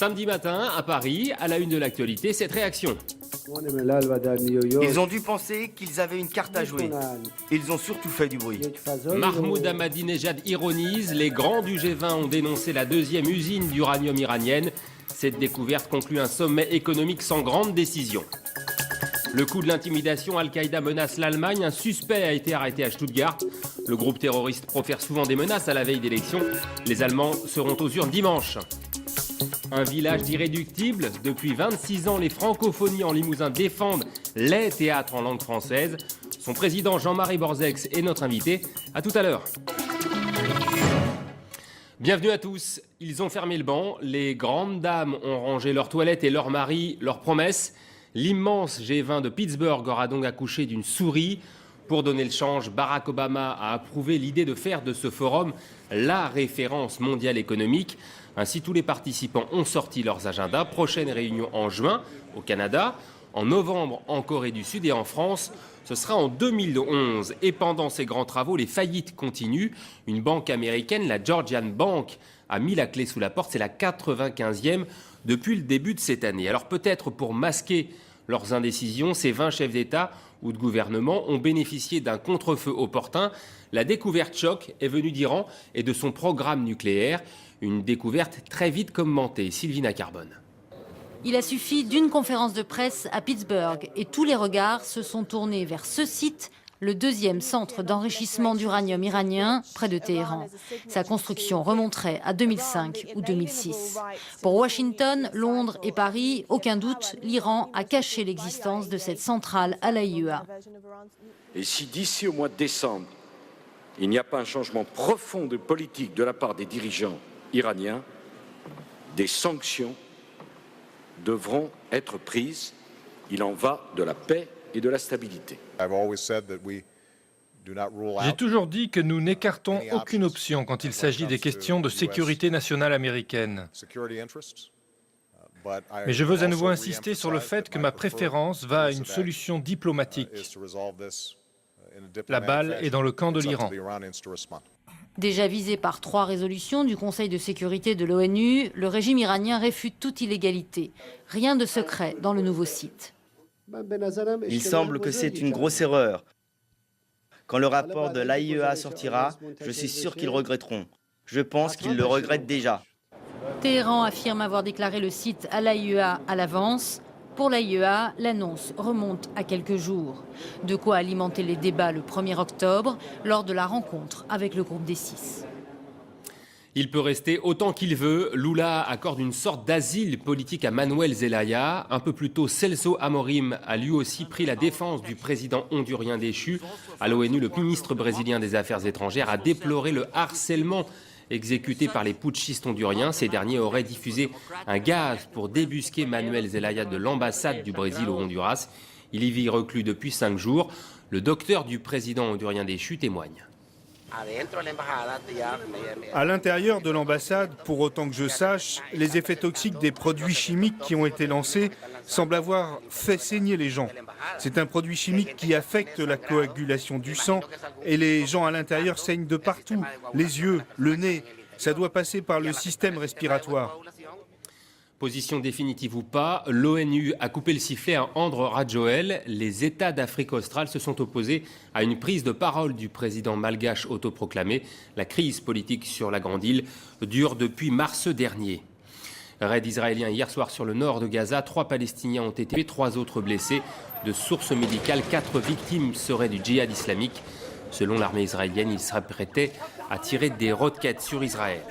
Samedi matin, à Paris, à la une de l'actualité, cette réaction. Ils ont dû penser qu'ils avaient une carte à jouer. Ils ont surtout fait du bruit. Mahmoud Ahmadinejad ironise, les grands du G20 ont dénoncé la deuxième usine d'uranium iranienne. Cette découverte conclut un sommet économique sans grande décision. Le coup de l'intimidation, Al-Qaïda menace l'Allemagne. Un suspect a été arrêté à Stuttgart. Le groupe terroriste profère souvent des menaces à la veille d'élections. Les Allemands seront aux urnes dimanche. Un village d'irréductibles. Depuis 26 ans, les francophonies en Limousin défendent les théâtres en langue française. Son président Jean-Marie Borzex est notre invité. À tout à l'heure. Bienvenue à tous. Ils ont fermé le banc. Les grandes dames ont rangé leurs toilettes et leurs maris, leurs promesses. L'immense G20 de Pittsburgh aura donc accouché d'une souris. Pour donner le change, Barack Obama a approuvé l'idée de faire de ce forum la référence mondiale économique. Ainsi, tous les participants ont sorti leurs agendas. Prochaine réunion en juin au Canada, en novembre en Corée du Sud et en France. Ce sera en 2011. Et pendant ces grands travaux, les faillites continuent. Une banque américaine, la Georgian Bank, a mis la clé sous la porte. C'est la 95e depuis le début de cette année. Alors peut-être pour masquer leurs indécisions, ces 20 chefs d'État ou de gouvernement ont bénéficié d'un contre-feu opportun. La découverte choc est venue d'Iran et de son programme nucléaire. Une découverte très vite commentée. Sylvina Carbone. Il a suffi d'une conférence de presse à Pittsburgh et tous les regards se sont tournés vers ce site, le deuxième centre d'enrichissement d'uranium iranien près de Téhéran. Sa construction remonterait à 2005 ou 2006. Pour Washington, Londres et Paris, aucun doute, l'Iran a caché l'existence de cette centrale à l'AIEA. Et si d'ici au mois de décembre, il n'y a pas un changement profond de politique de la part des dirigeants iraniens, des sanctions devront être prises. Il en va de la paix et de la stabilité. J'ai toujours dit que nous n'écartons aucune option quand il s'agit des questions de sécurité nationale américaine. Mais je veux à nouveau insister sur le fait que ma préférence va à une solution diplomatique. La balle est dans le camp de l'Iran. Déjà visé par 3 résolutions du Conseil de sécurité de l'ONU, le régime iranien réfute toute illégalité. Rien de secret dans le nouveau site. Il semble que c'est une grosse erreur. Quand le rapport de l'AIEA sortira, je suis sûr qu'ils regretteront. Je pense qu'ils le regrettent déjà. Téhéran affirme avoir déclaré le site à l'AIEA à l'avance. Pour l'AIEA, l'annonce remonte à quelques jours. De quoi alimenter les débats le 1er octobre lors de la rencontre avec le groupe des 6. Il peut rester autant qu'il veut. Lula accorde une sorte d'asile politique à Manuel Zelaya. Un peu plus tôt, Celso Amorim a lui aussi pris la défense du président hondurien déchu. À l'ONU, le ministre brésilien des Affaires étrangères a déploré le harcèlement exécuté par les putschistes honduriens. Ces derniers auraient diffusé un gaz pour débusquer Manuel Zelaya de l'ambassade du Brésil au Honduras. Il y vit reclus depuis 5 jours. Le docteur du président hondurien déchu témoigne. À l'intérieur de l'ambassade, pour autant que je sache, les effets toxiques des produits chimiques qui ont été lancés semblent avoir fait saigner les gens. C'est un produit chimique qui affecte la coagulation du sang et les gens à l'intérieur saignent de partout, les yeux, le nez. Ça doit passer par le système respiratoire. Position définitive ou pas, l'ONU a coupé le sifflet à André Rajoelina. Les États d'Afrique australe se sont opposés à une prise de parole du président malgache autoproclamé. La crise politique sur la Grande Île dure depuis mars dernier. Raid israélien hier soir sur le nord de Gaza. 3 Palestiniens ont été tués, 3 autres blessés. De sources médicales, 4 victimes seraient du djihad islamique. Selon l'armée israélienne, ils s'apprêtaient à tirer des roquettes sur Israël.